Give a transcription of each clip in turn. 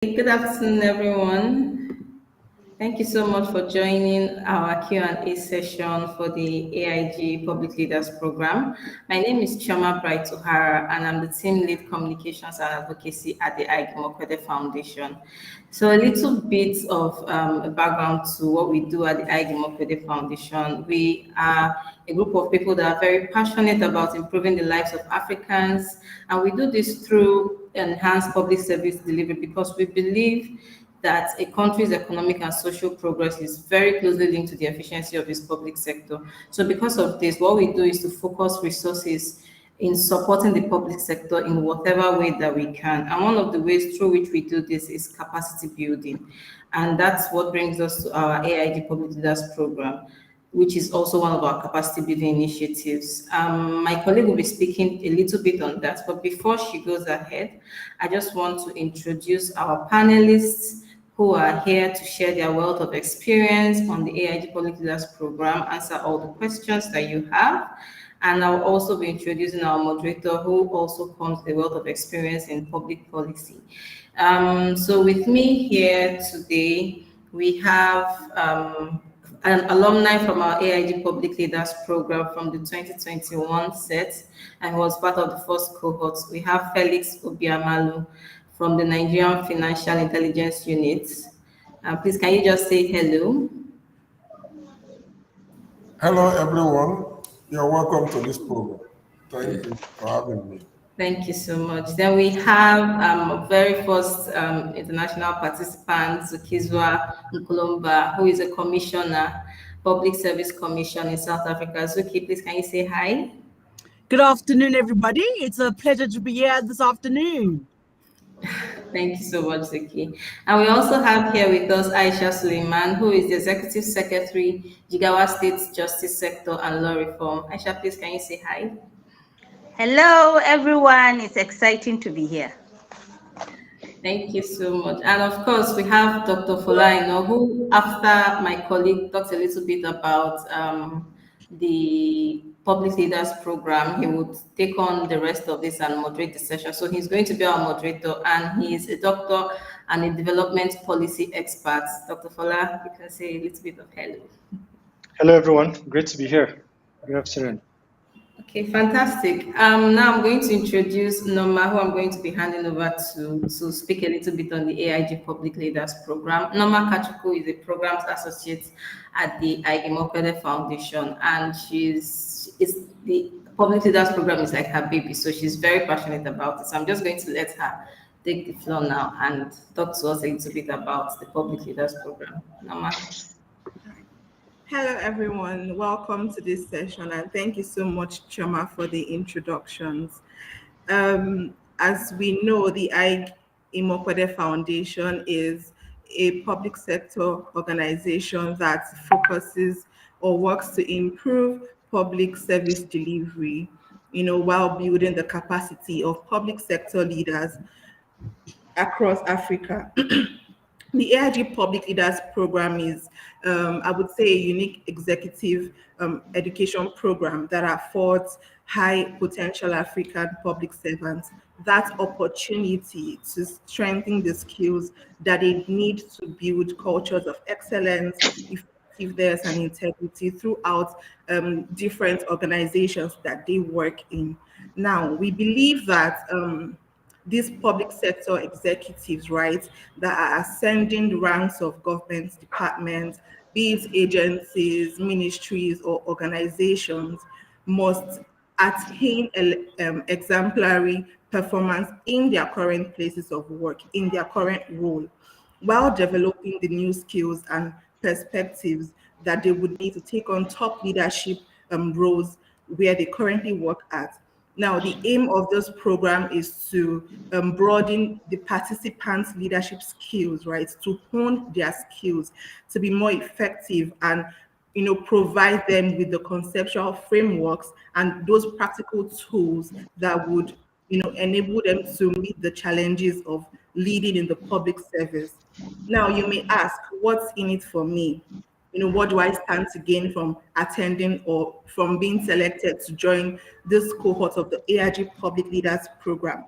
Good afternoon, everyone. Thank you so much for joining our Q&A session for the AIG Public Leaders Program. My name is Chioma Bright O'Hara, and I'm the Team Lead Communications and Advocacy at the Aig-Imoukhuede Foundation. So a little bit of a background to what we do at the Aig-Imoukhuede Foundation. We are a group of people that are very passionate about improving the lives of Africans, and we do this through enhanced public service delivery because we believe that a country's economic and social progress is very closely linked to the efficiency of its public sector. So because of this, what we do is to focus resources in supporting the public sector in whatever way that we can. And one of the ways through which we do this is capacity building. And that's what brings us to our AID Public Leaders Program, which is also one of our capacity building initiatives. My colleague will be speaking a little bit on that, but before she goes ahead, I just want to introduce our panelists who are here to share their wealth of experience on the AIG Public Leaders Program, answer all the questions that you have. And I'll also be introducing our moderator who also comes with a wealth of experience in public policy. So with me here today, we have an alumni from our AIG Public Leaders Program from the 2021 set and was part of the first cohort. We have Felix Obiamalu from the Nigerian Financial Intelligence Unit. Please, can you just say hello? Hello, everyone. You're welcome to this program. Thank you for having me. Thank you so much. Then we have very first international participant, Zukizwa Nkulumba, who is a commissioner, Public Service Commission in South Africa. Zuki, please, can you say hi? Good afternoon, everybody. It's a pleasure to be here this afternoon. Thank you so much, Zuki. And we also have here with us Aisha Suleiman, who is the Executive Secretary, Jigawa State Justice Sector and Law Reform. Aisha, please, can you say hi? Hello, everyone. It's exciting to be here. Thank you so much. And of course, we have Dr. Folaino, who, after my colleague talks a little bit about the Public Leaders Program, he would take on the rest of this and moderate the session. So he's going to be our moderator, and he is a doctor and a development policy expert. Dr. Fola, you can say a little bit of hello. Hello, everyone. Great to be here. Good afternoon. Okay, fantastic. Now I'm going to introduce Norma, who I'm going to be handing over to speak a little bit on the AIG Public Leaders Program. Norma Kachuku is a programs associate at the Aig-Imoukhuede Foundation, and the Public Leaders Program is like her baby, so she's very passionate about it. So I'm just going to let her take the floor now and talk to us a little bit about the Public Leaders Program. Norma. Hello, everyone. Welcome to this session, and thank you so much, Chioma, for the introductions. As we know, the Aig-Imoukhuede Foundation is a public sector organization that focuses or works to improve public service delivery, while building the capacity of public sector leaders across Africa. The AIG Public Leaders Program is, I would say, a unique executive education program that affords high potential African public servants that opportunity to strengthen the skills that they need to build cultures of excellence, effectiveness, and integrity throughout different organizations that they work in. Now, we believe that these public sector executives, right, that are ascending the ranks of government departments, be it agencies, ministries, or organizations, must attain exemplary performance in their current places of work, in their current role, while developing the new skills and perspectives that they would need to take on top leadership roles where they currently work at. Now, the aim of this program is to broaden the participants' leadership skills, right? To hone their skills, to be more effective, and provide them with the conceptual frameworks and those practical tools that would enable them to meet the challenges of leading in the public service. Now, you may ask, what's in it for me? What do I stand to gain from attending or from being selected to join this cohort of the AIG Public Leaders Program?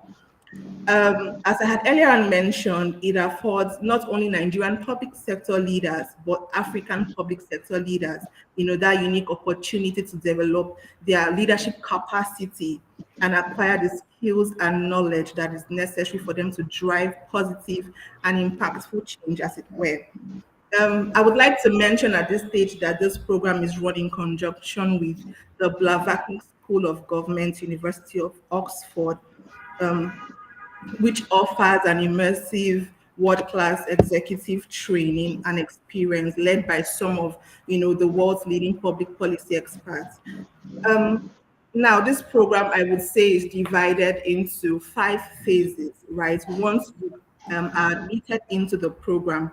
As I had earlier mentioned, it affords not only Nigerian public sector leaders, but African public sector leaders, that unique opportunity to develop their leadership capacity and acquire the skills and knowledge that is necessary for them to drive positive and impactful change, as it were. I would like to mention at this stage that this program is run in conjunction with the Blavatsky School of Government, University of Oxford, which offers an immersive world-class executive training and experience led by some of the world's leading public policy experts. Now, this program, I would say, is divided into 5 phases, right? Once you are admitted into the program,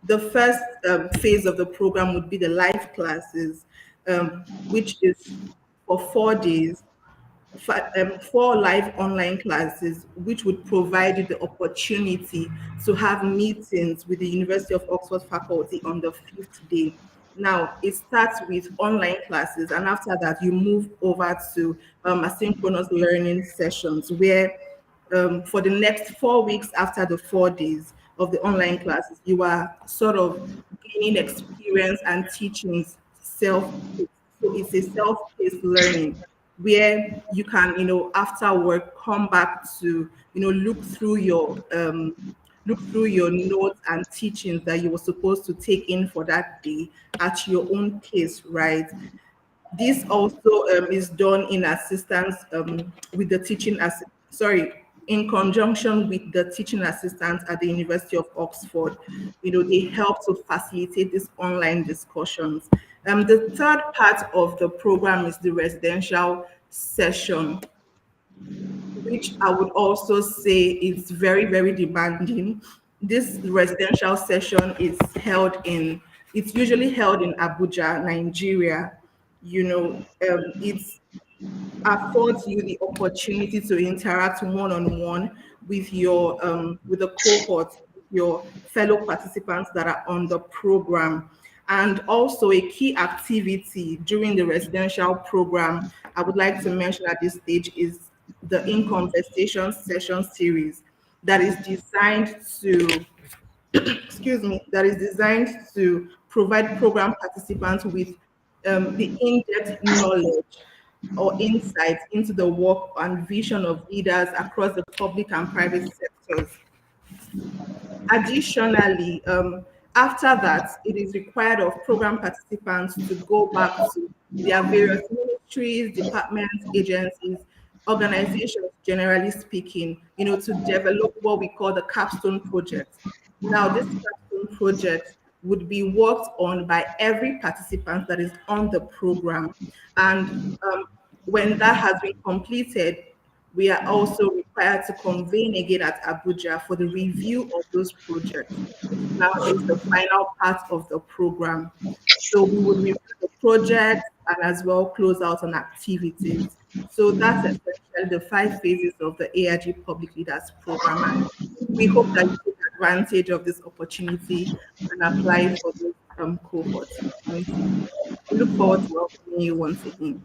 the first phase of the program would be the live classes, which is for 4 days, 4 live online classes, which would provide you the opportunity to have meetings with the University of Oxford faculty on the 5th day. Now, it starts with online classes, and after that, you move over to asynchronous learning sessions, where for the next 4 weeks after the 4 days of the online classes, you are sort of gaining experience and teachings self-paced. So it's a self-paced learning where you can, after work, come back to, look through your notes and teachings that you were supposed to take in for that day at your own pace, right? This also is done in assistance with the in conjunction with the teaching assistants at the University of Oxford. They help to facilitate these online discussions. The third part of the program is the residential session, which I would also say is very, very demanding. This residential session it's usually held in Abuja, Nigeria. It affords you the opportunity to interact one-on-one with the cohort, your fellow participants that are on the program. And also a key activity during the residential program I would like to mention at this stage is the In Conversation session series that is designed to that is designed to provide program participants with the in-depth knowledge or insights into the work and vision of leaders across the public and private sectors. Additionally, after that, it is required of program participants to go back to their various ministries, departments, agencies, organizations, generally speaking, to develop what we call the capstone project. Now, this capstone project would be worked on by every participant that is on the program. And when that has been completed, we are also required to convene again at Abuja for the review of those projects, which now is the final part of the program. So we would review the project and as well close out on activities. So that's essentially the 5 phases of the AIG Public Leaders Program. And we hope that you take advantage of this opportunity and apply for this cohort. And we look forward to welcoming you once again.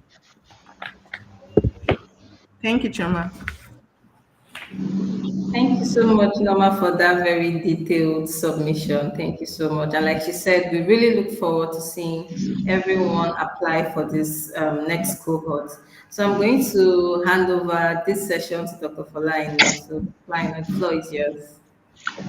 Thank you, Chama. Thank you so much, Norma, for that very detailed submission. Thank you so much. And like she said, we really look forward to seeing everyone apply for this next cohort. So I'm going to hand over this session to Dr. Folaino. So, Folaino, the floor is yours.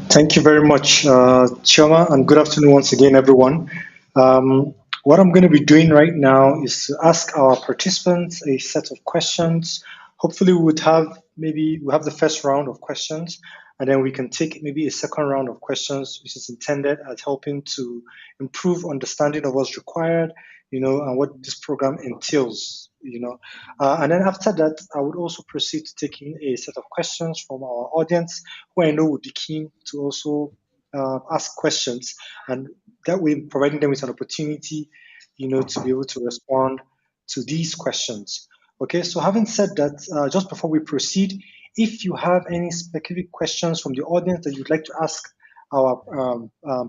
Thank you very much, Chioma, and good afternoon once again, everyone. What I'm going to be doing right now is to ask our participants a set of questions. Hopefully, we'll have the first round of questions, and then we can take maybe a second round of questions, which is intended at helping to improve understanding of what's required, and what this program entails, and then after that, I would also proceed to taking a set of questions from our audience, who I know would be keen to also ask questions, and that way providing them with an opportunity, to be able to respond to these questions. Okay, so having said that, just before we proceed, if you have any specific questions from the audience that you'd like to ask our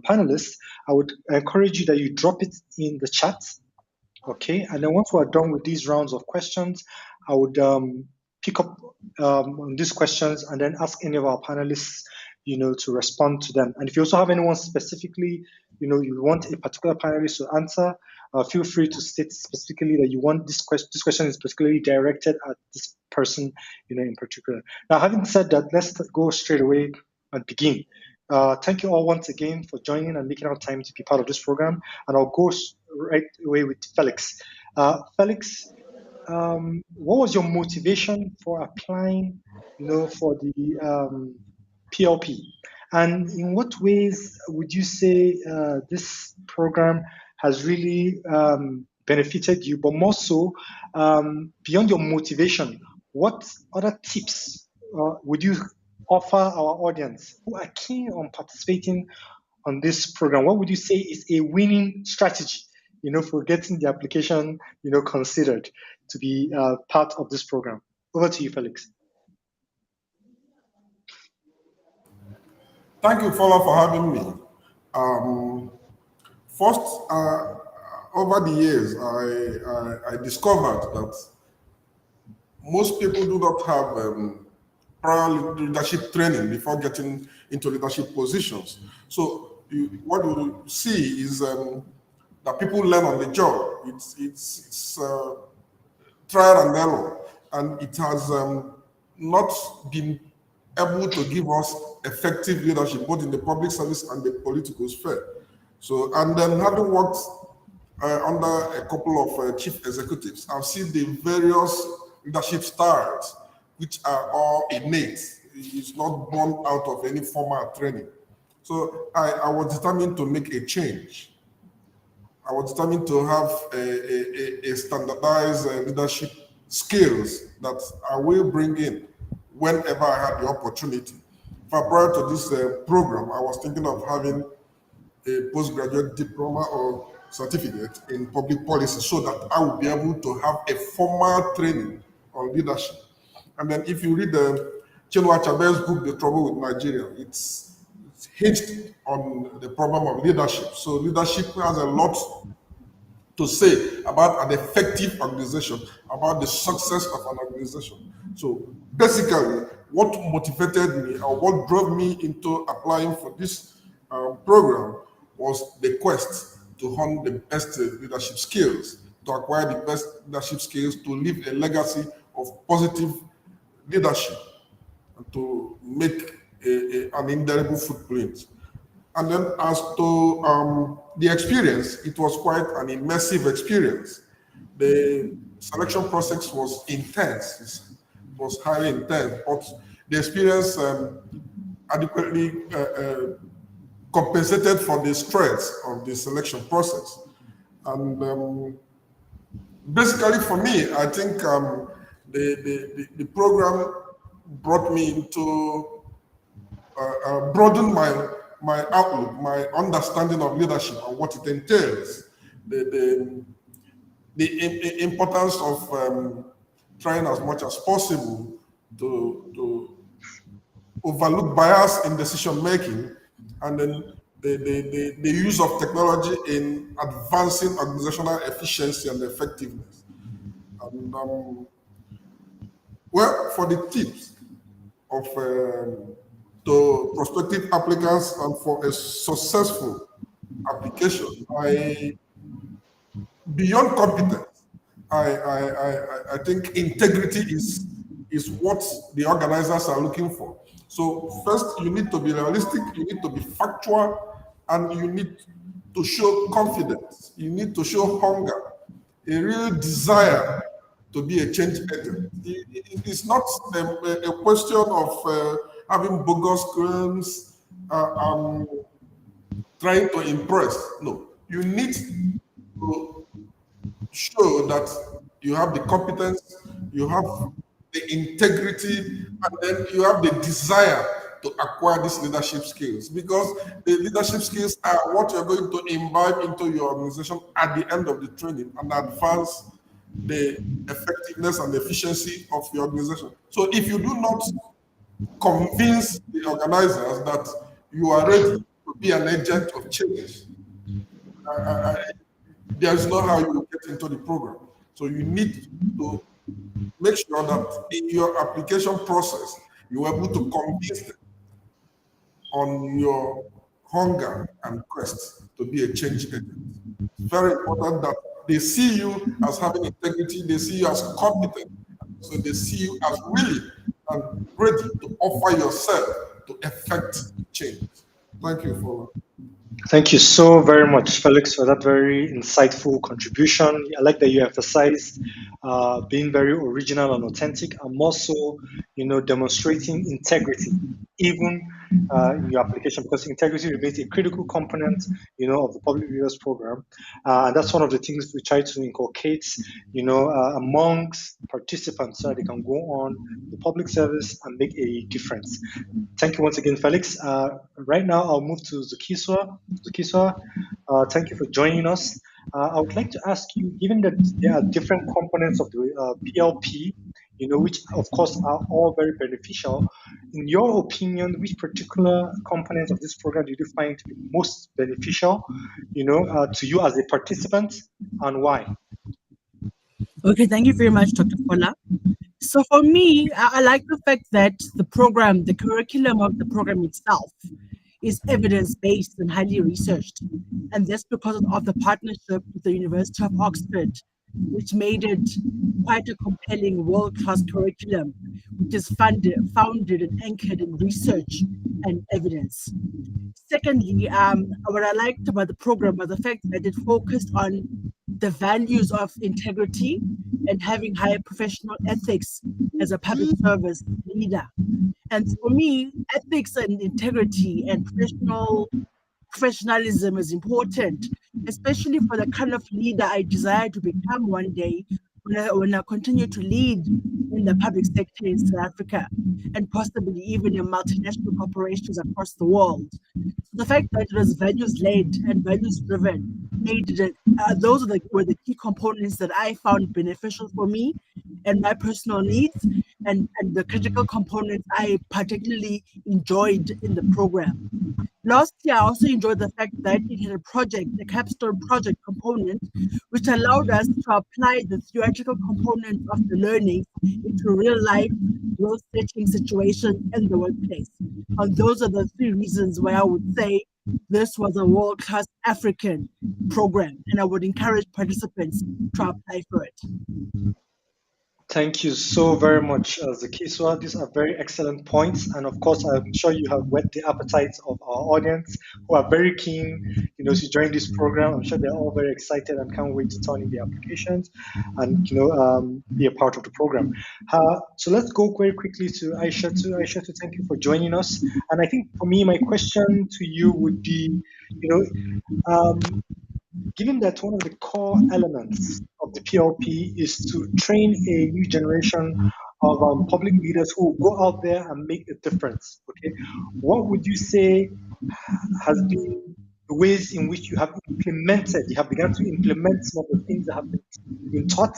panelists, I would encourage you that you drop it in the chat. Okay, and then once we're done with these rounds of questions, I would pick up on these questions and then ask any of our panelists, to respond to them. And if you also have anyone specifically, you want a particular panelist to answer, feel free to state specifically that you want this question is particularly directed at this person, in particular. Now, having said that, let's go straight away and begin. Thank you all once again for joining and making out time to be part of this program. And I'll go right away with Felix. Felix, what was your motivation for applying, for the PLP? And in what ways would you say this program has really benefited you? But more so, beyond your motivation, what other tips would you offer our audience who are keen on participating on this program? What would you say is a winning strategy, for getting the application, considered to be part of this program? Over to you, Felix. Thank you, Fola, for having me. First, over the years, I discovered that most people do not have prior leadership training before getting into leadership positions. So what you see is that people learn on the job. It's trial and error, and it has not been able to give us effective leadership, both in the public service and the political sphere. So, and then having worked under a couple of chief executives, I've seen the various leadership styles, which are all innate. It's not born out of any formal training. So I was determined to make a change. I was determined to have a standardized leadership skills that I will bring in whenever I had the opportunity. Prior to this program, I was thinking of having a postgraduate diploma or certificate in public policy so that I would be able to have a formal training on leadership. And then if you read Chinua Achebe's book, The Trouble with Nigeria, it's hinged on the problem of leadership. So leadership has a lot to say about an effective organization, about the success of an organization. So basically, what motivated me or what drove me into applying for this program was the quest to hone the best leadership skills, to acquire the best leadership skills, to leave a legacy of positive leadership, and to make an indelible footprint. And then as to the experience, it was quite an immersive experience. The selection process was intense, it was highly intense, but the experience adequately compensated for the stress of the selection process. And basically for me, I think the program brought me into, broadened my outlook, my understanding of leadership and what it entails, the importance of trying as much as possible to overlook bias in decision making, and then the use of technology in advancing organizational efficiency and effectiveness. And well, for the tips of to prospective applicants and for a successful application, beyond competence, I think integrity is what the organizers are looking for. So first, you need to be realistic, you need to be factual, and you need to show confidence. You need to show hunger, a real desire to be a change agent. It is not a question of having bogus claims, trying to impress. No, you need to show that you have the competence, you have the integrity, and then you have the desire to acquire these leadership skills, because the leadership skills are what you're going to imbibe into your organization at the end of the training and advance the effectiveness and efficiency of your organization. So if you do not convince the organizers that you are ready to be an agent of change, there is no how you will get into the program. So you need to make sure that in your application process, you are able to convince them on your hunger and quest to be a change agent. It's very important that they see you as having integrity, they see you as competent, so they see you as willing and ready to offer yourself to effect change. Thank you for Thank you so very much, Felix, for that very insightful contribution. I like that you emphasized being very original and authentic, and also, demonstrating integrity, even in your application, because integrity remains a critical component, of the public leaders program, and that's one of the things we try to inculcate, amongst participants, so that they can go on the public service and make a difference. Thank you once again, Felix. Right now, I'll move to Zukiswa. Zukiswa, thank you for joining us. I would like to ask you, given that there are different components of the PLP, which of course are all very beneficial, in your opinion, which particular components of this program do you find to be most beneficial, to you as a participant, and why? Okay, thank you very much, Dr. Fola. So for me, I like the fact that the program, the curriculum of the program itself is evidence-based and highly researched. And that's because of the partnership with the University of Oxford, which made it quite a compelling world-class curriculum, which is founded and anchored in research and evidence. Secondly, what I liked about the program was the fact that it focused on the values of integrity and having high professional ethics as a public service leader. And for me, ethics and integrity and professionalism is important, especially for the kind of leader I desire to become one day when I continue to lead in the public sector in South Africa and possibly even in multinational corporations across the world. The fact that it was values-led and values-driven made it, those were the key components that I found beneficial for me and my personal needs, and the critical components I particularly enjoyed in the program. Last year, I also enjoyed the fact that it had a capstone project component, which allowed us to apply the theoretical component of the learning into real life, role setting situations in the workplace. And those are the three reasons why I would say this was a world-class African program, and I would encourage participants to apply for it. Thank you so very much, Zakiswa. These are very excellent points, and of course, I'm sure you have whet the appetites of our audience, who are very keen, to join this program. I'm sure they're all very excited and can't wait to turn in their applications and be a part of the program. So let's go very quickly to Aisha. To thank you for joining us. And I think for me, my question to you would be, given that one of the core elements of the PLP is to train a new generation of public leaders who will go out there and make a difference, okay, what would you say has been the ways in which you have begun to implement some of the things that have been taught,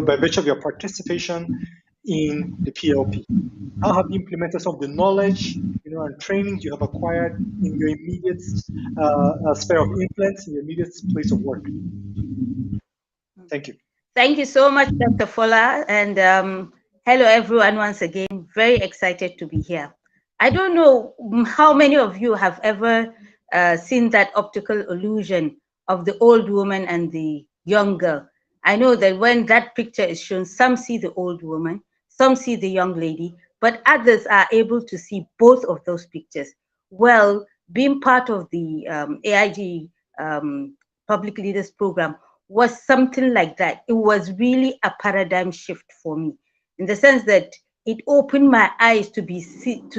by virtue of your participation in the PLP? How have you implemented some of the knowledge, and trainings you have acquired in your immediate sphere of influence, in your immediate place of work? Thank you. Thank you so much, Dr. Fola. And hello, everyone, once again. Very excited to be here. I don't know how many of you have ever seen that optical illusion of the old woman and the young girl. I know that when that picture is shown, some see the old woman, some see the young lady, but others are able to see both of those pictures. Well, being part of the AIG Public Leaders Program was something like that. It was really a paradigm shift for me, in the sense that it opened my eyes to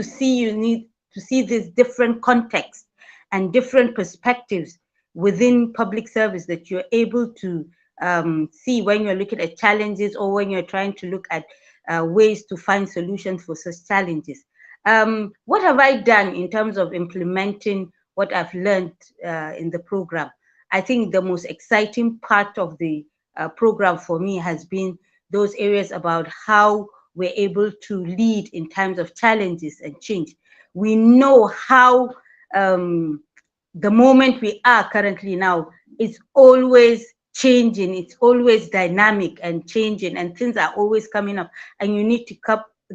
see this different context and different perspectives within public service that you're able to see when you're looking at challenges, or when you're trying to look at ways to find solutions for such challenges. What have I done in terms of implementing what I've learned in the program? I think the most exciting part of the program for me has been those areas about how we're able to lead in times of challenges and change. We know how the moment we are currently now is always changing, it's always dynamic and changing, and things are always coming up, and you need to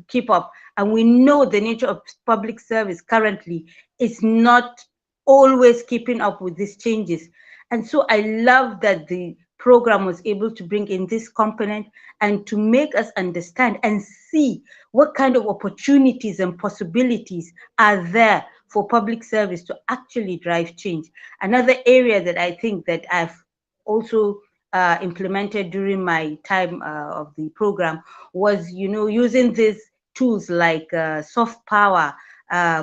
keep up. And we know the nature of public service currently is not always keeping up with these changes. And so I love that the program was able to bring in this component and to make us understand and see what kind of opportunities and possibilities are there for public service to actually drive change. Another area that I think that I've also implemented during my time of the program was, using these tools like soft power,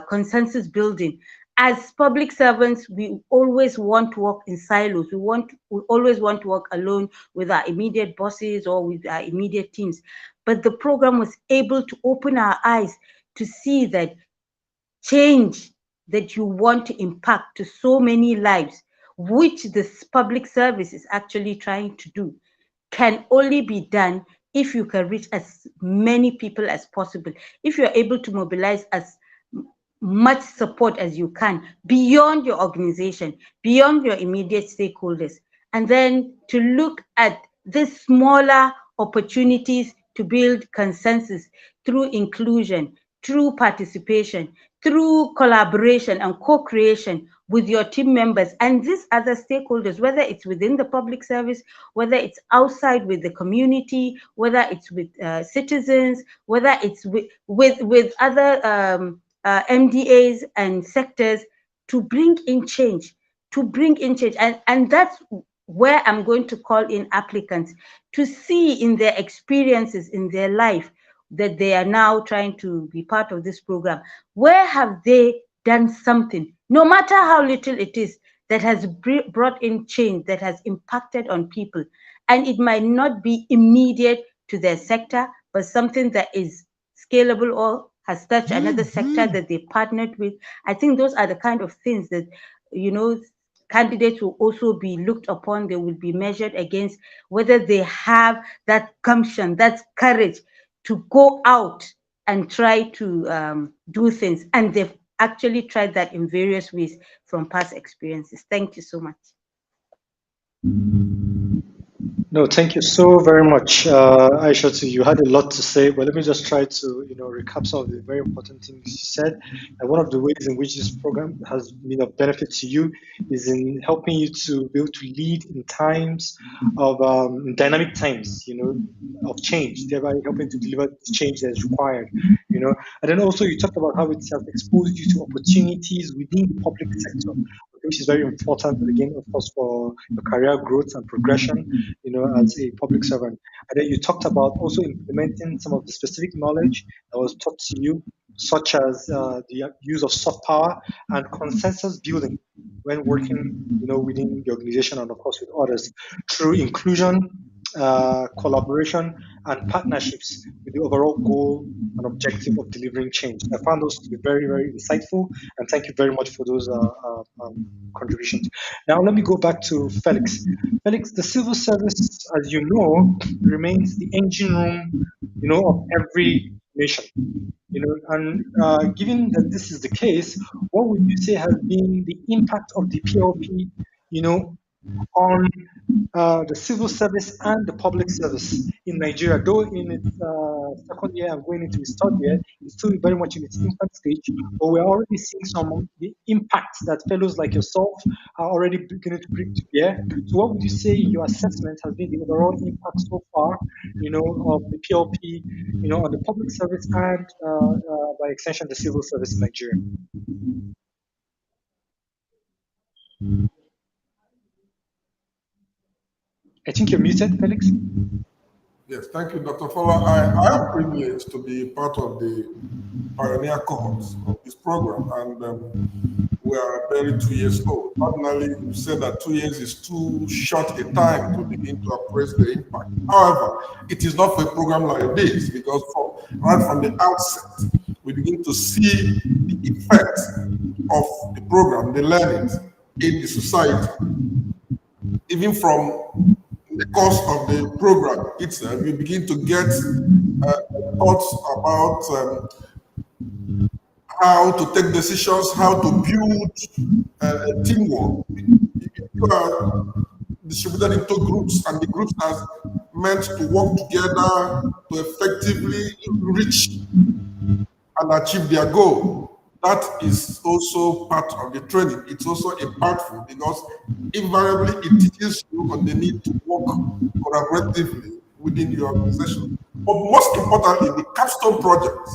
consensus building. As public servants, we always want to work in silos. We always want to work alone with our immediate bosses or with our immediate teams. But the program was able to open our eyes to see that change that you want to impact to so many lives, which this public service is actually trying to do, can only be done if you can reach as many people as possible, if you're able to mobilize as much support as you can beyond your organization, beyond your immediate stakeholders, and then to look at the smaller opportunities to build consensus through inclusion, through participation, through collaboration and co-creation with your team members and these other stakeholders, whether it's within the public service, whether it's outside with the community, whether it's with citizens, whether it's with other MDAs and sectors, to bring in change, and that's where I'm going to call in applicants to see in their experiences in their life that they are now trying to be part of this program, where have they done something, no matter how little it is, that has brought in change, that has impacted on people. And it might not be immediate to their sector, but something that is scalable or has touched another sector that they partnered with. I think those are the kind of things that, candidates will also be looked upon. They will be measured against whether they have that gumption, that courage to go out and try to do things. And they've actually tried that in various ways from past experiences. Thank you so much. No, thank you so very much, Aisha. You had a lot to say, but let me just try to, recap some of the very important things you said. And one of the ways in which this program has been of benefit to you is in helping you to be able to lead in times of dynamic times, of change, thereby helping to deliver the change that is required, And then also you talked about how it has exposed you to opportunities within the public sector, which is very important, again, of course, for your career growth and progression, as a public servant. And then you talked about also implementing some of the specific knowledge that was taught to you, such as the use of soft power and consensus building when working, within the organization and of course with others, through inclusion, collaboration, and partnerships with the overall goal and objective of delivering change. I found those to be very, very insightful, and thank you very much for those contributions. Now, let me go back to Felix. Felix, the civil service, as you know, remains the engine room, of every nation. And given that this is the case, what would you say has been the impact of the PLP, on the civil service and the public service in Nigeria? Though in its second year and going into its third year, it's still very much in its infant stage, but we're already seeing some of the impacts that fellows like yourself are already beginning to bring to bear. So what would you say in your assessment has been the overall impact so far, of the PLP, on the public service and by extension the civil service in Nigeria? I think you're muted, Felix. Yes, thank you, Dr. Fowler. I am privileged to be part of the pioneer cohorts of this program, and we are barely 2 years old. Ordinarily, you said that 2 years is too short a time to begin to appraise the impact. However, it is not for a program like this, because right from the outset, we begin to see the effect of the program, the learnings in the society. Even from the course of the program itself, we begin to get thoughts about how to take decisions, how to build teamwork. You are distributed into groups, and the groups are meant to work together to effectively reach and achieve their goal. That is also part of the training. It's also impactful because invariably it teaches you on the need to work collaboratively within your organization. But most importantly, the capstone project.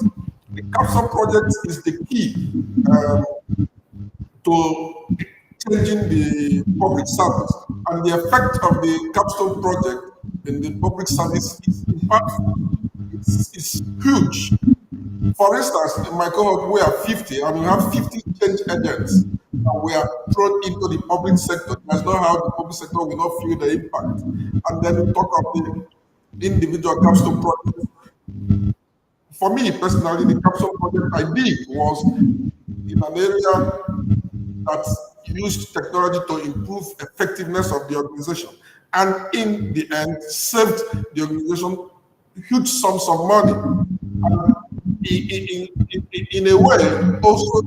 The capstone project is the key to changing the public service. And the effect of the capstone project in the public service is impactful. It's huge. For instance, in my cohort, we are 50, and we have 50 change agents, and we are thrown into the public sector. That's not how the public sector will not feel the impact. And then we talk of the individual capstone projects. For me personally, the capstone project I did was in an area that used technology to improve effectiveness of the organization, and in the end, saved the organization huge sums of money. And in a way, also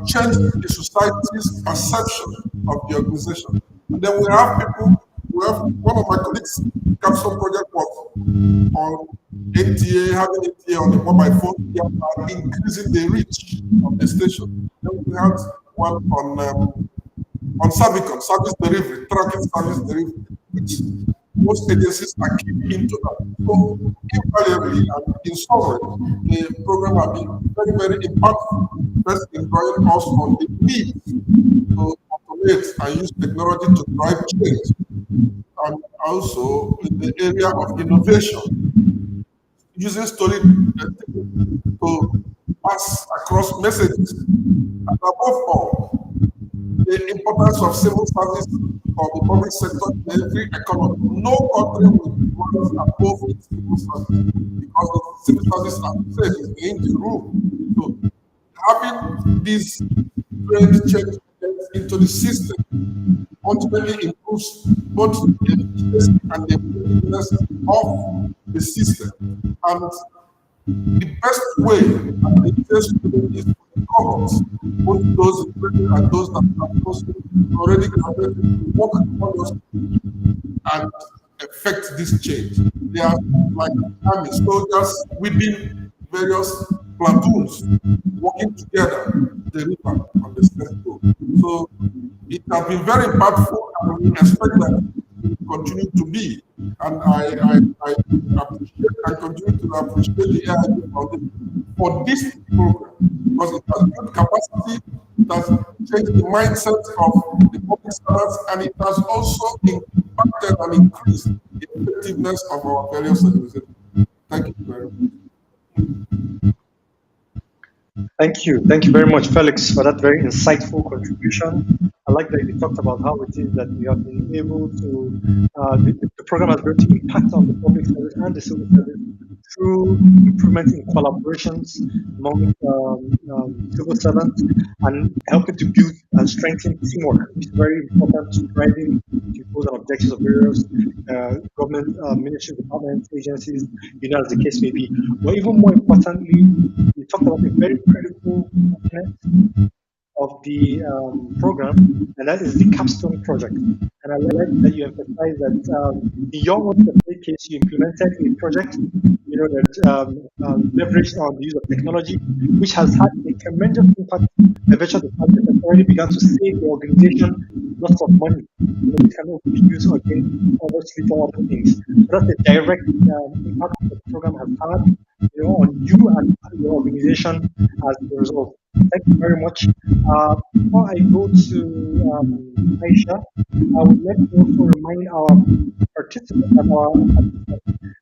changed the society's perception of the organization. And then we have people, we have one of my colleagues' capstone project was on NTA, having NTA on the mobile phone, and increasing the reach of the station. Then we had one on Servicon, service delivery, tracking service delivery, which most agencies are keen into that. So invariably and in summary, the program has been very, very impactful, first in drawing us on the need to automate and use technology to drive change, and also in the area of innovation, using story to pass across messages. And above all, the importance of civil service of the public sector in every economy. No country will rise above its civil service because the civil service, as I said, is the engine room. So having these trade change into the system ultimately improves both the efficiency and the effectiveness of the system. And the best way and the easiest way is for the cohorts, both those in training and those that have also already graduated, to work on us and effect this change. They are like army soldiers within various platoons working together to deliver on the set goal. So it has been very impactful, and we expect that it will continue to be. And I appreciate and continue to appreciate the AIG Foundation for this program because it has built capacity, it has changed the mindset of the public servants, and it has also impacted and increased the effectiveness of our various organizations. Thank you very much. Thank you. Thank you very much, Felix, for that very insightful contribution. I like that you talked about how it is that we have been able to, the program has been able to impact on the public service and the civil service through improvement in collaborations among civil servants and helping to build and strengthen teamwork, which is very important to driving the goals and objectives of various government, ministries, departments, agencies, as the case may be. But even more importantly, we talked about a very critical component of the program, and that is the capstone project. And I like that you emphasize that beyond what the case you implemented a project, that leveraged on the use of technology, which has had a tremendous impact. I bet you the fact that has already begun to save the organization lots of money. It can also be used again, obviously, for other things. So that's the direct impact the program has had, on you and your organization as a result. Thank you very much. Before I go to Aisha, I would like to also remind our participants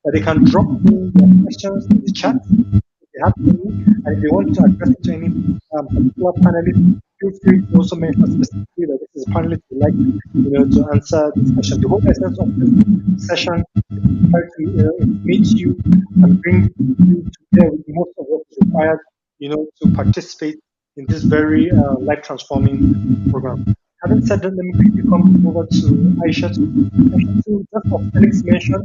that they can drop in their questions in the chat if they have any, and if they want to address it to any particular panelist, feel free to also mention specifically that this is a panelist would like to answer this question. The whole essence of this session is to try to meet you and bring you to bear with most of what is required to participate in this very life-transforming program. Having said that, let me quickly come over to Aisha. Just as Felix mentioned,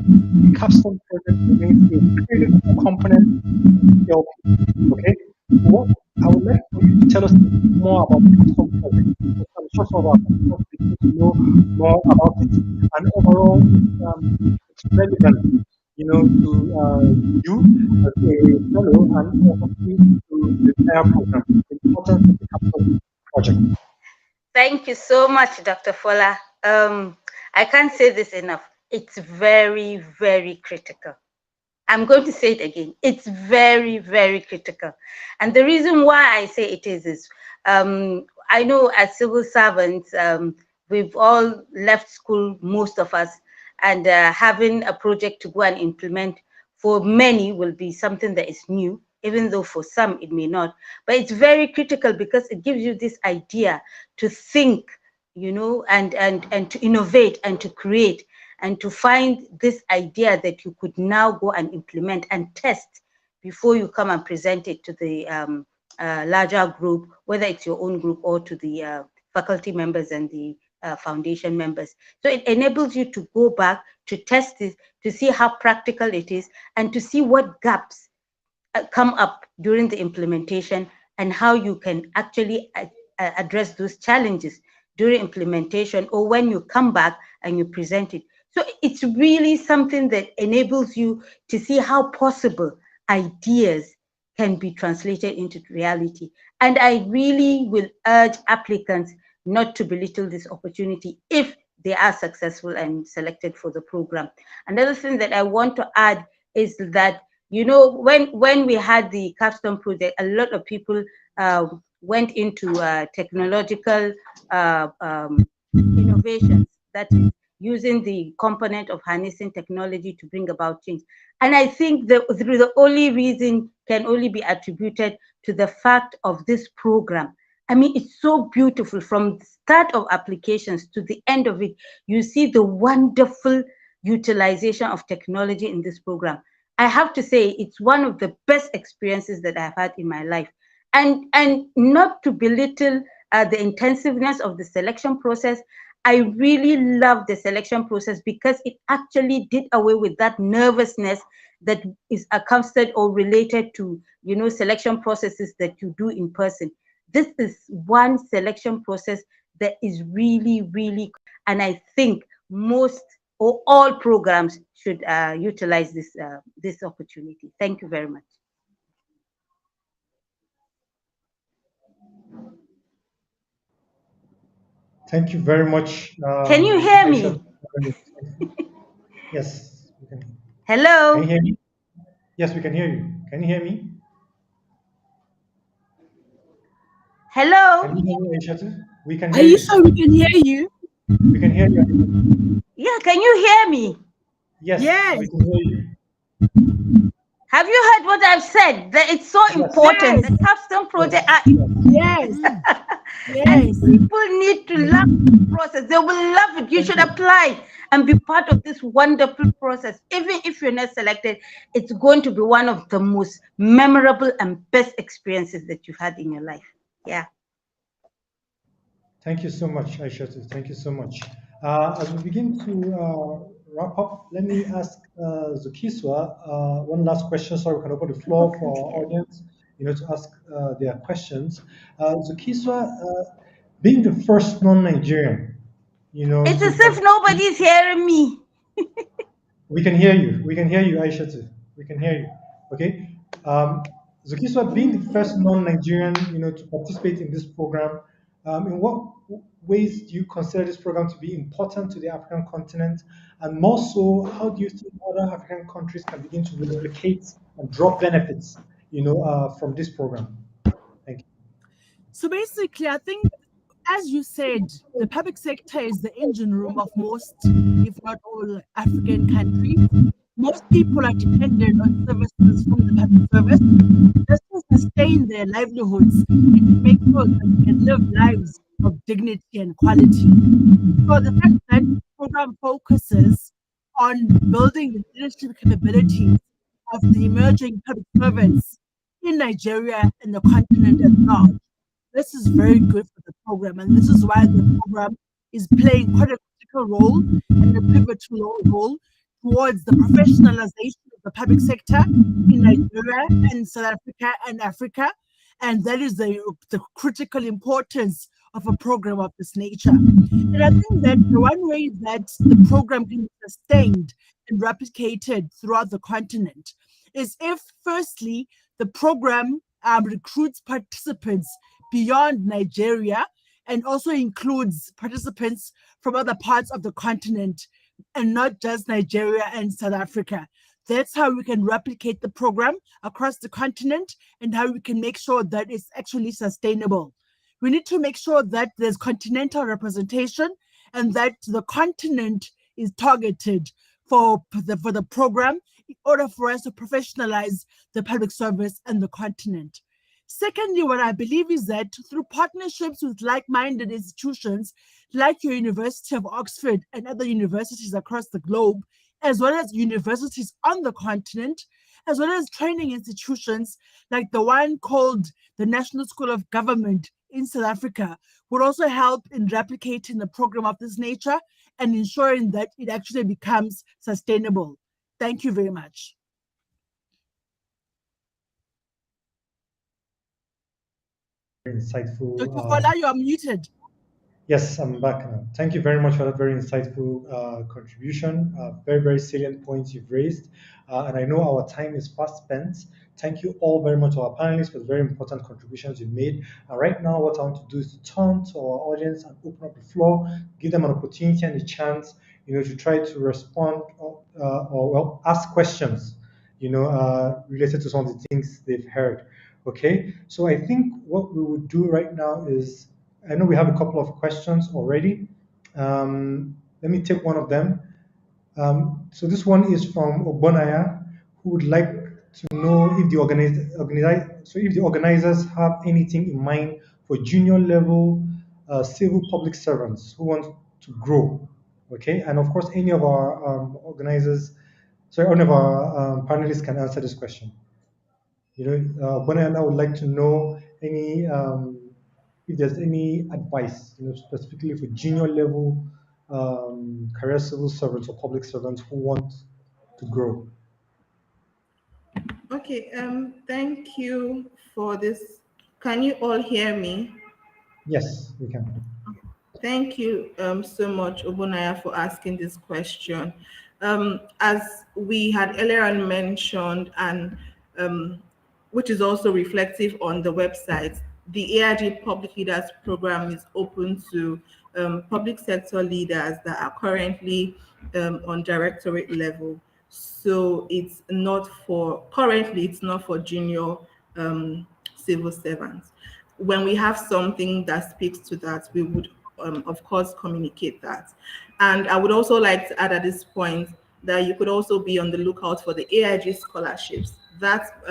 the capstone project remains a critical component of PLP. Okay, what I would like for you to tell us a bit more about the capstone project. Because I'm sure some of our participants begin to know more about it, and overall, it's relevant, to you as a fellow, and obviously to the entire program. The importance of the capstone project. Thank you so much, Dr. Fola. I can't say this enough. It's very, very critical. I'm going to say it again. It's very, very critical. And the reason why I say it is I know as civil servants, we've all left school, most of us, and having a project to go and implement for many will be something that is new, even though for some it may not. But it's very critical because it gives you this idea to think, and to innovate and to create and to find this idea that you could now go and implement and test before you come and present it to the larger group, whether it's your own group or to the faculty members and the foundation members. So it enables you to go back, to test it, to see how practical it is, and to see what gaps come up during the implementation and how you can actually address those challenges during implementation or when you come back and you present it. So it's really something that enables you to see how possible ideas can be translated into reality. And I really will urge applicants not to belittle this opportunity if they are successful and selected for the program. Another thing that I want to add is that, when we had the capstone project, a lot of people went into technological innovations, that is, using the component of harnessing technology to bring about change. And I think the only reason can only be attributed to the fact of this program. I mean, it's so beautiful from the start of applications to the end of it. You see the wonderful utilization of technology in this program. I have to say it's one of the best experiences that I've had in my life. And not to belittle the intensiveness of the selection process, I really love the selection process because it actually did away with that nervousness that is accustomed or related to, selection processes that you do in person. This is one selection process that is really, really, and I think most or all programs should utilize this opportunity. Thank you very much. Thank you very much. Can you hear Aisha. me? Yes, we can. Hello? Can you hear me? Yes, we can hear you. Can you hear me? Hello? Can you hear me, Aisha? We can Are hear you you. sure we can hear you? We can hear you. Yeah, can you hear me? Yes, Yes. we can hear you. Have you heard what I've said? That it's so important. Yes. The capstone project Yes. Yes. and people need to love the process. They will love it. You should apply and be part of this wonderful process. Even if you're not selected, it's going to be one of the most memorable and best experiences that you've had in your life. Yeah. Thank you so much, Aisha. Thank you so much. As we begin to wrap up, let me ask Zukiswa one last question so we can open the floor for our audience, to ask their questions. Zukiswa, being the first non-Nigerian, It's to as if nobody's hearing me. We can hear you. We can hear you, Aisha. We can hear you. Okay. Zukiswa, being the first non-Nigerian, to participate in this program, in what ways do you consider this program to be important to the African continent? And more so, how do you think other African countries can begin to replicate and draw benefits, from this program? Thank you. So basically, I think, as you said, the public sector is the engine room of most, if not all, African countries. Most people are dependent on services from the public service just to sustain their livelihoods and to make sure that they can live lives of dignity and quality. So the fact that the program focuses on building the leadership capabilities of the emerging public servants in Nigeria and the continent at large, this is very good for the program, and this is why the program is playing quite a critical role and a pivotal role towards the professionalization of the public sector in Nigeria and South Africa and Africa. And that is the critical importance of a program of this nature. And I think that the one way that the program can be sustained and replicated throughout the continent is if, firstly, the program recruits participants beyond Nigeria and also includes participants from other parts of the continent and not just Nigeria and South Africa. That's how we can replicate the program across the continent and how we can make sure that it's actually sustainable. We need to make sure that there's continental representation and that the continent is targeted for the program in order for us to professionalize the public service and the continent. Secondly, what I believe is that through partnerships with like-minded institutions like your University of Oxford and other universities across the globe, as well as universities on the continent, as well as training institutions like the one called the National School of Government in South Africa, would also help in replicating a program of this nature and ensuring that it actually becomes sustainable. Thank you very much. Very insightful. Dr. Fola, you are muted. Yes, I'm back now. Thank you very much for that very insightful contribution. Very, very salient points you've raised. And I know our time is fast spent. Thank you all very much to our panelists for the very important contributions you made. And right now, what I want to do is to turn to our audience and open up the floor, give them an opportunity and a chance, to try to respond or ask questions, related to some of the things they've heard. Okay, so I think what we would do right now is, I know we have a couple of questions already. Let me take one of them. So this one is from Obonaya, who would like to know if the organizers have anything in mind for junior level civil public servants who want to grow. Okay, and of course, any of our any of our panelists can answer this question. Bonnie and I would like to know if there's any advice, specifically for junior level career civil servants or public servants who want to grow. Okay, thank you for this. Can you all hear me? Yes, we can. Thank you so much, Obonaya, for asking this question. As we had earlier on mentioned, and which is also reflective on the website, the AIG Public Leaders Program is open to public sector leaders that are currently on directorate level. So currently it's not for junior civil servants. When we have something that speaks to that, we would of course communicate that. And I would also like to add at this point that you could also be on the lookout for the AIG scholarships. That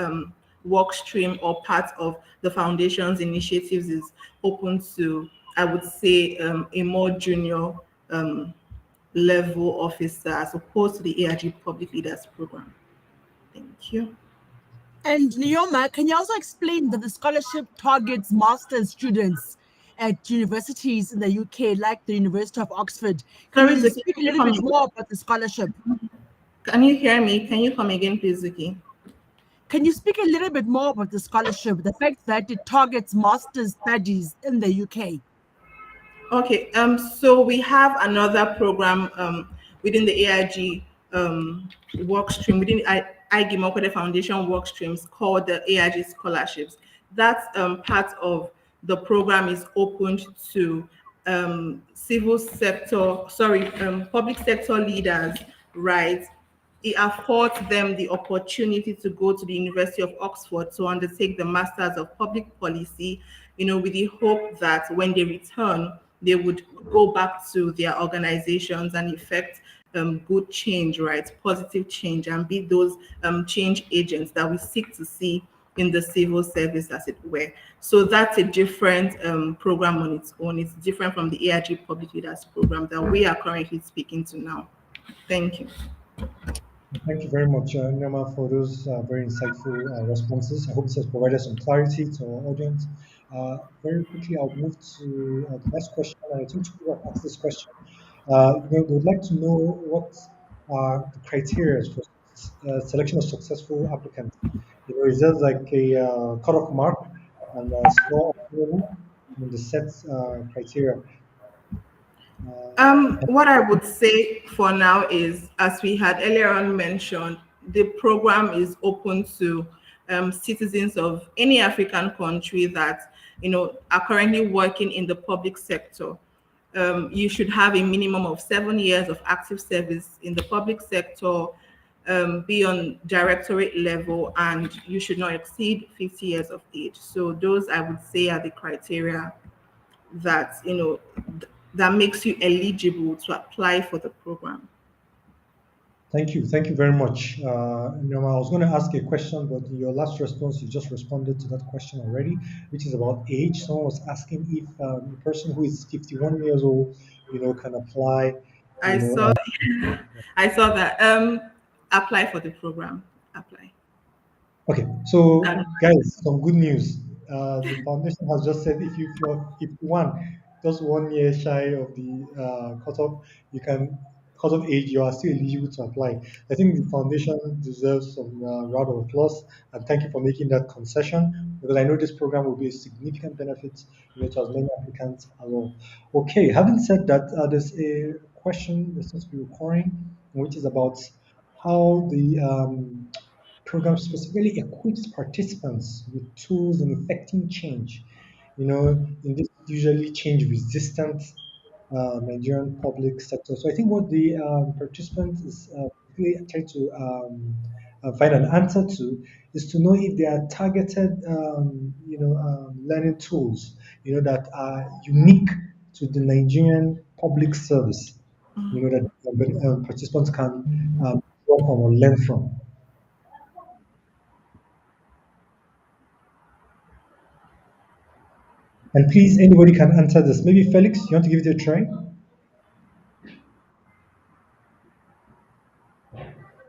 work stream or part of the foundation's initiatives is open to, I would say, a more junior level officer as opposed to the AIG Public Leaders Program. Thank you. And Neoma, can you also explain that the scholarship targets master's students at universities in the UK, like the University of Oxford? Can you speak a little bit more about the scholarship? Can you hear me? Can you come again, please, Vicky? Can you speak a little bit more about the scholarship, the fact that it targets master's studies in the UK? Okay, so we have another program within the AIG work stream, within the Aig-Imoukhuede Foundation work streams called the AIG scholarships. That part of the program is open to public sector leaders, right? It affords them the opportunity to go to the University of Oxford to undertake the Masters of Public Policy, with the hope that when they return, they would go back to their organizations and effect good change, right? Positive change, and be those change agents that we seek to see in the civil service, as it were. So that's a different program on its own. It's different from the AIG Public Leaders Program that we are currently speaking to now. Thank you. Thank you very much, Nema, for those very insightful responses. I hope this has provided some clarity to our audience. Very quickly, I'll move to the next question. I think two people have asked this question. They would like to know what are the criteria for selection of successful applicants. Is there like a cutoff mark and score available in the set criteria. What I would say for now is, as we had earlier on mentioned, the program is open to citizens of any African country that are currently working in the public sector. You should have a minimum of 7 years of active service in the public sector, be on directorate level, and you should not exceed 50 years of age. So those, I would say, are the criteria that that makes you eligible to apply for the program. Thank you very much. I was going to ask a question, but in your last response, you just responded to that question already, which is about age. Someone was asking if a person who is 51 years old, can apply. I saw, I saw that. Apply for the program. Apply. Okay, so guys, some good news. The foundation has just said if you're 51, just 1 year shy of the cutoff, you can cutoff age, you are still eligible to apply. I think the foundation deserves some round of applause, and thank you for making that concession, because I know this program will be a significant benefit, to as many applicants as well. Okay, having said that, there's a question that seems to be recurring, which is about how the program specifically equips participants with tools in effecting change. In this usually change resistant Nigerian public sector. So I think what the participant is really trying to find an answer to is to know if there are targeted, learning tools, that are unique to the Nigerian public service, that participants can draw from or learn from. And please, anybody can answer this. Maybe Felix, you want to give it a try?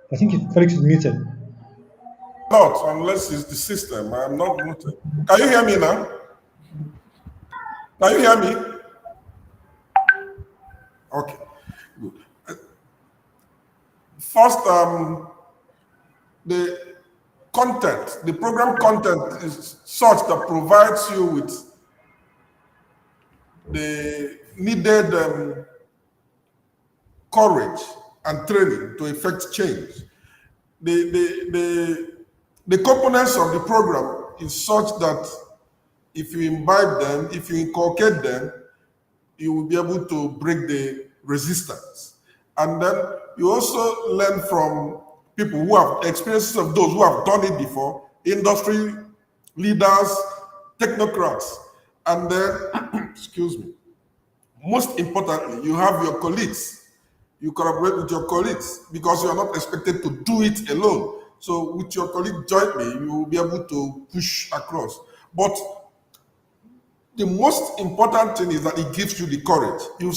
I think Felix is muted. Not unless it's the system. I am not muted. Can you hear me now? Can you hear me? Okay, good. First, the content, the program content is such that provides you with the needed courage and training to effect change. The components of the program is such that if you imbibe them, if you inculcate them, you will be able to break the resistance. And then you also learn from people who have experiences of those who have done it before, industry leaders, technocrats. And then, excuse me, most importantly, you have your colleagues. You collaborate with your colleagues because you are not expected to do it alone. So with your colleague jointly, you will be able to push across. But the most important thing is that it gives you the courage. You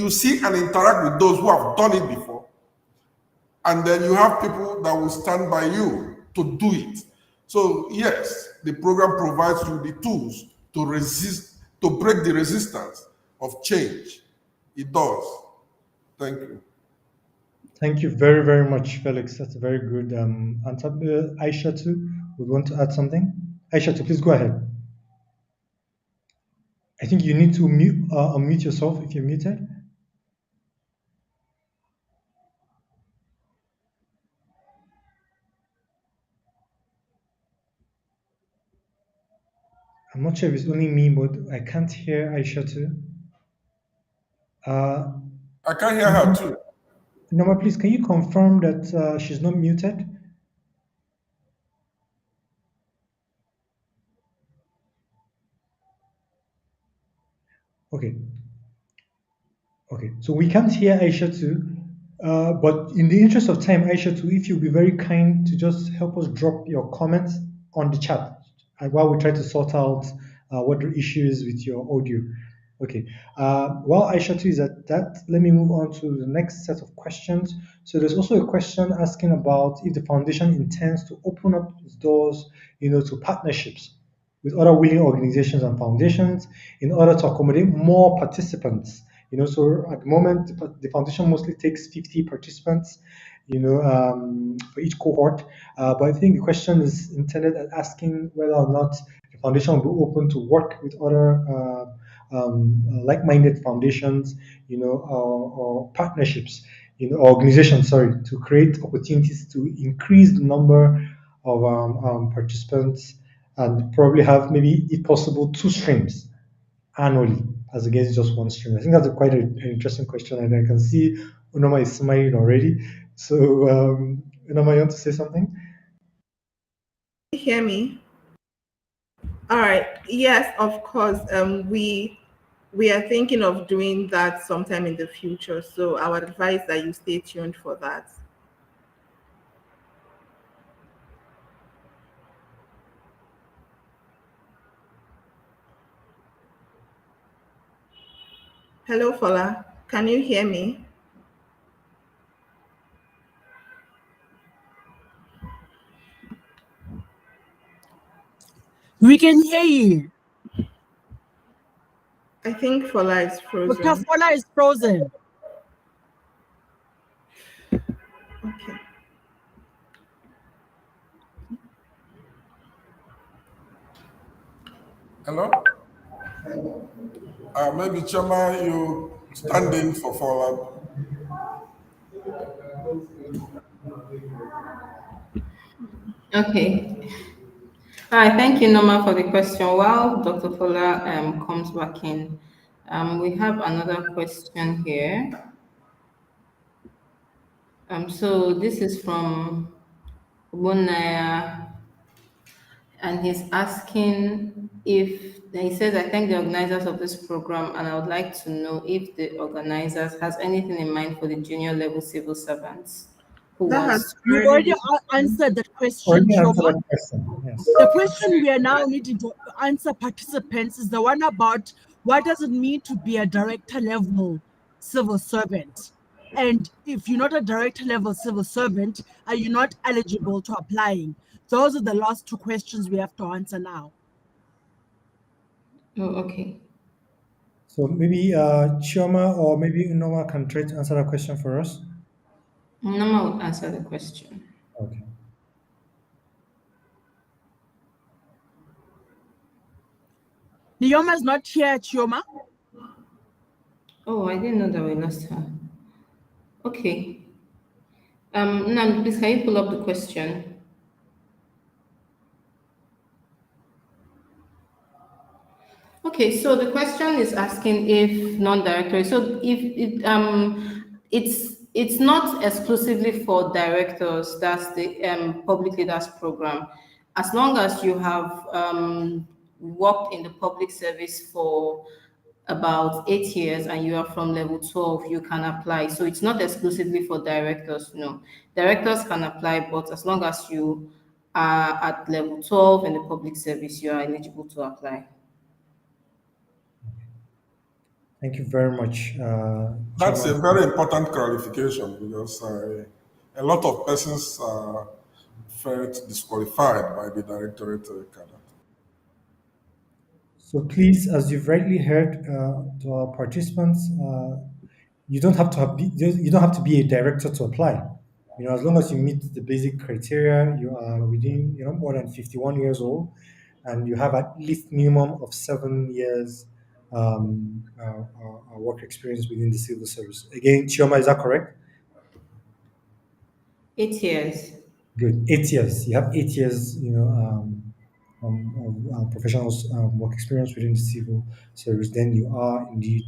see and interact with those who have done it before. And then you have people that will stand by you to do it. So yes, the program provides you the tools to resist, to break the resistance of change. It does. Thank you. Thank you very, very much, Felix. That's a very good answer. Aisha too would want to add something. Aisha too, please go ahead. I think you need to unmute yourself if you're muted. I'm not sure if it's only me, but I can't hear Aisha too. I can hear her too. Norma, please, can you confirm that she's not muted? Okay. Okay, so we can't hear Aisha too, but in the interest of time, Aisha too, if you'll be very kind to just help us drop your comments on the chat while we try to sort out what the issue is with your audio. Okay, while Aisha too is at that, let me move on to the next set of questions. So there's also a question asking about if the foundation intends to open up its doors, to partnerships with other willing organizations and foundations in order to accommodate more participants. So at the moment, the foundation mostly takes 50 participants, for each cohort. But I think the question is intended at asking whether or not the foundation will be open to work with other like-minded foundations, or partnerships, organizations, sorry, to create opportunities to increase the number of participants, and probably have, maybe if possible, two streams annually as against just one stream. I think that's quite an interesting question, and I can see Unoma is smiling already. So, Unoma, you want to say something? Can you hear me? All right. Yes, of course. We are thinking of doing that sometime in the future. So I would advise that you stay tuned for that. Hello, Fola. Can you hear me? We can hear you. I think Fola is Dr. frozen. Fola is frozen. Okay. Hello? Maybe Chama, you stand in for follow-up. Okay. All right, thank you, Norma, for the question. While Dr. Fola comes back in, we have another question here. So this is from Ubunaya, and he's asking if, he says, I thank the organizers of this program, and I would like to know if the organizers has anything in mind for the junior level civil servants who That has wants. You already already been. answered that question, Already answered Shoma. that question. Yes. The question we are now needing to answer participants is the one about what does it mean to be a director level civil servant? And if you're not a director level civil servant, are you not eligible to applying? Those are the last two questions we have to answer now. Oh, okay. So maybe Chioma or maybe Unoma can try to answer that question for us. Norma will answer the question. Okay. Nioma is not here, Chioma. Oh, I didn't know that we lost her. Okay. Nam, please can you pull up the question? Okay, so the question is asking if non-directory. So if it's not exclusively for directors. That's the public leaders program. As long as you have worked in the public service for about 8 years and you are from level 12, you can apply. So it's not exclusively for directors. No, directors can apply, but as long as you are at level 12 in the public service, you are eligible to apply. Thank you very much. That's a Chioma. very important clarification because a lot of persons felt disqualified by the directorate cadre. So please, as you've rightly heard, to our participants, you don't have to be a director to apply. As long as you meet the basic criteria, you are within more than 51 years old, and you have at least minimum of 7 years work experience within the civil service. Again, Chioma, is that correct? 8 years. Good. 8 years. You have 8 years, of professional work experience within the civil service. Then you are indeed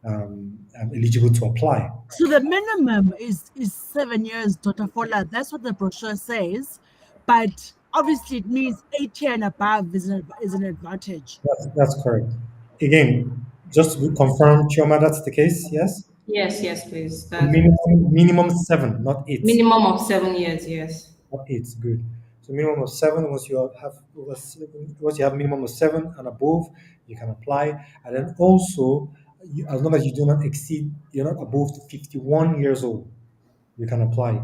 eligible to apply. So the minimum is 7 years, Dr. Fola. That's what the brochure says. But obviously it means 8 years and above is an advantage. That's correct. Again, just to confirm, Chioma, that's the case. Yes. Yes, please. So minimum 7, not 8. Minimum of 7 years, yes. Not 8. Good. So minimum of 7. Once you have minimum of 7 and above, you can apply. And then also, as long as you do not exceed, you're not above 51 years old, you can apply.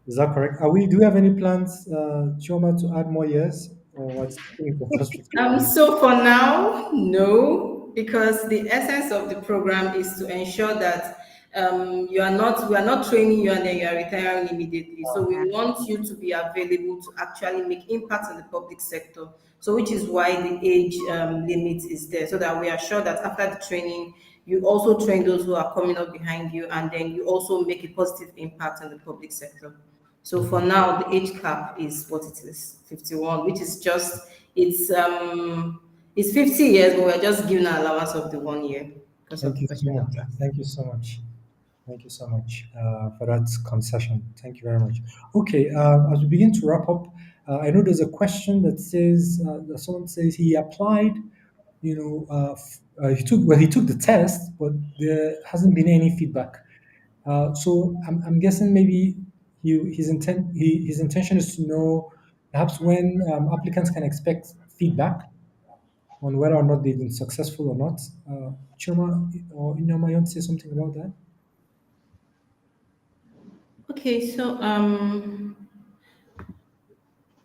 Is that correct? Do we have any plans, Chioma, to add more years, or what's for just 51? So for now, no, because the essence of the program is to ensure that we are not training you and then you are retiring immediately. So we want you to be available to actually make impact in the public sector. So which is why the age limit is there, so that we are sure that after the training, you also train those who are coming up behind you, and then you also make a positive impact on the public sector. So for now, the age cap is what it is, 51, which is just, it's 50 years, but we're just giving an allowance of the 1 year because of Thank the you so question much. of that. Thank you so much. Thank you so much for that concession. Thank you very much. Okay, as we begin to wrap up, I know there's a question that says that someone says he applied, he took the test, but there hasn't been any feedback. So I'm guessing maybe his intention is to know perhaps when applicants can expect feedback on whether or not they've been successful or not. Choma or Inyama, you want to say something about that? Okay, so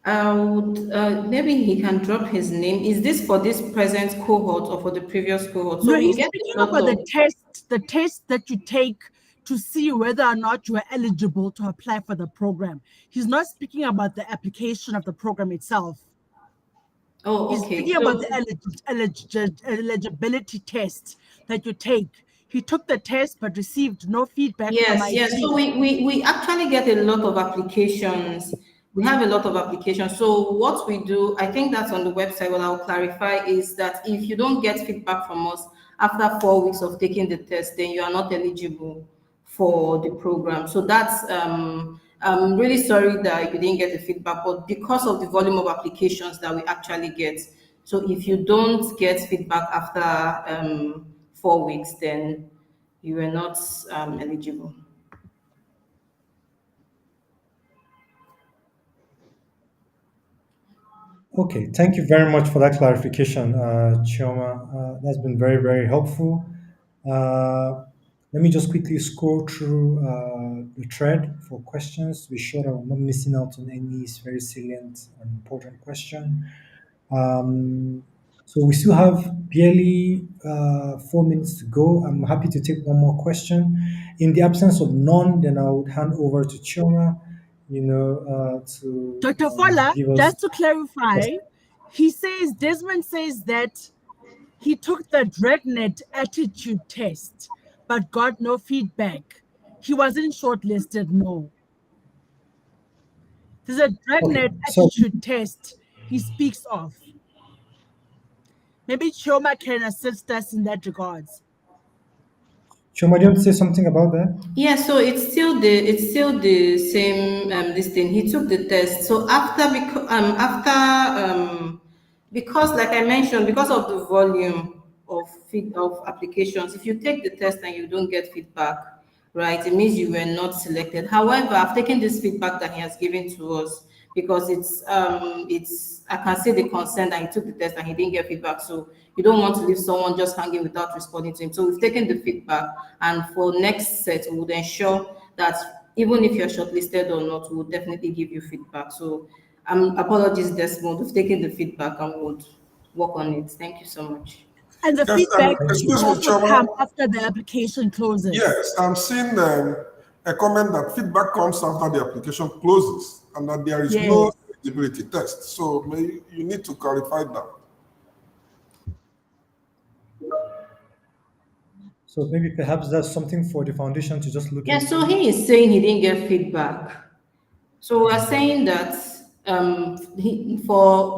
I would maybe he can drop his name. Is this for this present cohort or for the previous cohort? No, So we he's get speaking a lot about of. the test that you take to see whether or not you are eligible to apply for the program. He's not speaking about the application of the program itself. Oh, He's okay. speaking So about the eligibility test that you take. He took the test but received no feedback from yes, yes. So IT. we actually get a lot of applications. We have a lot of applications. So what we do, I think that's on the website, what I'll clarify is that if you don't get feedback from us after 4 weeks of taking the test, then you are not eligible for the program. So that's I'm really sorry that you didn't get the feedback, but because of the volume of applications that we actually get, so if you don't get feedback after 4 weeks, then you were not eligible. Okay, thank you very much for that clarification, Chioma. That's been very, very helpful. Let me just quickly scroll through the thread for questions to be sure that we're not missing out on any very salient and important question. So we still have barely 4 minutes to go. I'm happy to take one more question. In the absence of none, then I would hand over to Chioma, to Dr. Fola, give us. just to clarify, Desmond says that he took the Dragnet attitude test but got no feedback. He wasn't shortlisted, no. There's a Okay, Dragnet so attitude test he speaks of. Maybe Choma can assist us in that regards. Chioma, do you want to say something about that? Yeah, so it's still the same this thing. He took the test. So because like I mentioned, because of the volume of applications, if you take the test and you don't get feedback, right, it means you were not selected. However, I've taken this feedback that he has given to us because it's I can see the concern that he took the test and he didn't get feedback. So you don't want to leave someone just hanging without responding to him. So we've taken the feedback, and for next set, we would ensure that even if you're shortlisted or not, we will definitely give you feedback. So apologies, Desmond. We've taken the feedback and would work on it. Thank you so much. And the Yes, feedback will excuse me, also Choma. come after the application closes. Yes, I'm seeing a comment that feedback comes after the application closes and that there is no Yes. eligibility test. So you need to clarify that. So maybe perhaps that's something for the foundation to just look Yeah, into. so he is saying he didn't get feedback. So we're saying that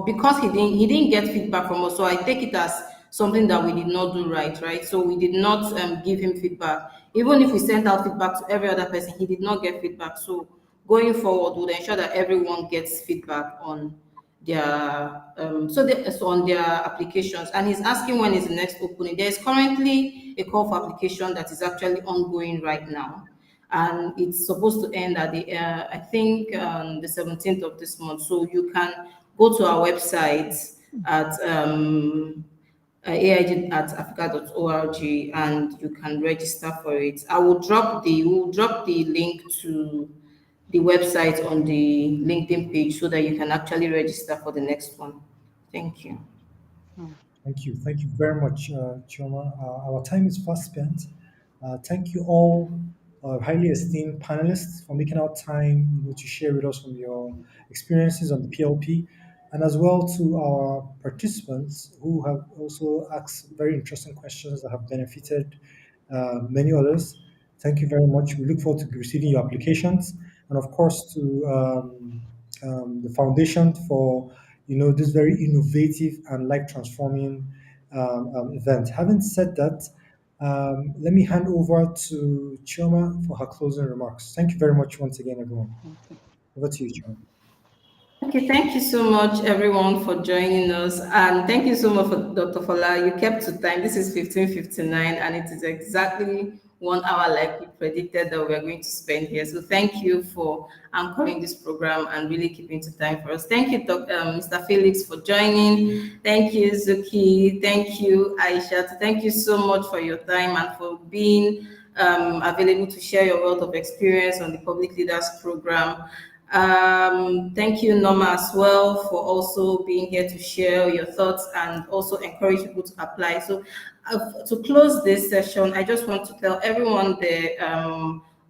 because he didn't get feedback from us. So I take it as something that we did not do right? So we did not give him feedback. Even if we sent out feedback to every other person, he did not get feedback. So going forward, we'll ensure that everyone gets feedback on their on their applications. And he's asking when is the next opening. There is currently a call for application that is actually ongoing right now, and it's supposed to end at the I think the 17th of this month. So you can go to our website at aig@africa.org and you can register for it. We'll drop the link to the website on the LinkedIn page so that you can actually register for the next one. Thank you. Thank you. Thank you very much, Chioma. Our time is fast spent. Thank you all, highly esteemed panelists, for making out time to share with us from your experiences on the PLP. and as well to our participants who have also asked very interesting questions that have benefited many others. Thank you very much. We look forward to receiving your applications, and of course to the foundation for this very innovative and life transforming event. Having said that, let me hand over to Chioma for her closing remarks. Thank you very much once again, everyone. Over to you, Chioma. Okay, thank you so much, everyone, for joining us. And thank you so much, for Dr. Fola. You kept to time. This is 15:59, and it is exactly 1 hour like we predicted that we are going to spend here. So thank you for anchoring this program and really keeping to time for us. Thank you, Mr. Felix, for joining. Thank you, Zuki. Thank you, Aisha. Thank you so much for your time and for being available to share your wealth of experience on the Public Leaders Program. Thank you, Norma, as well, for also being here to share your thoughts and also encourage people to apply. So to close this session, I just want to tell everyone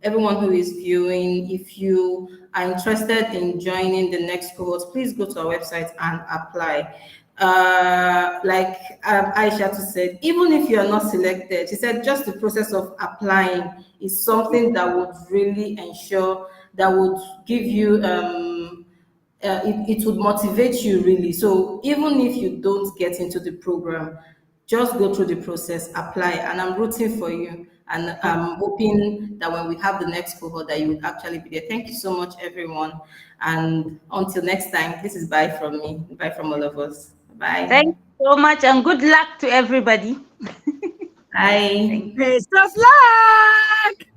everyone who is viewing, if you are interested in joining the next cohort, please go to our website and apply. Like Aisha said, even if you are not selected, she said just the process of applying is something that would really ensure, that would give you, it would motivate you really. So even if you don't get into the program, just go through the process, apply, and I'm rooting for you. And I'm hoping that when we have the next cohort that you would actually be there. Thank you so much, everyone. And until next time, this is bye from me, bye from all of us. Bye. Thank you so much, and good luck to everybody. Bye. Best of luck!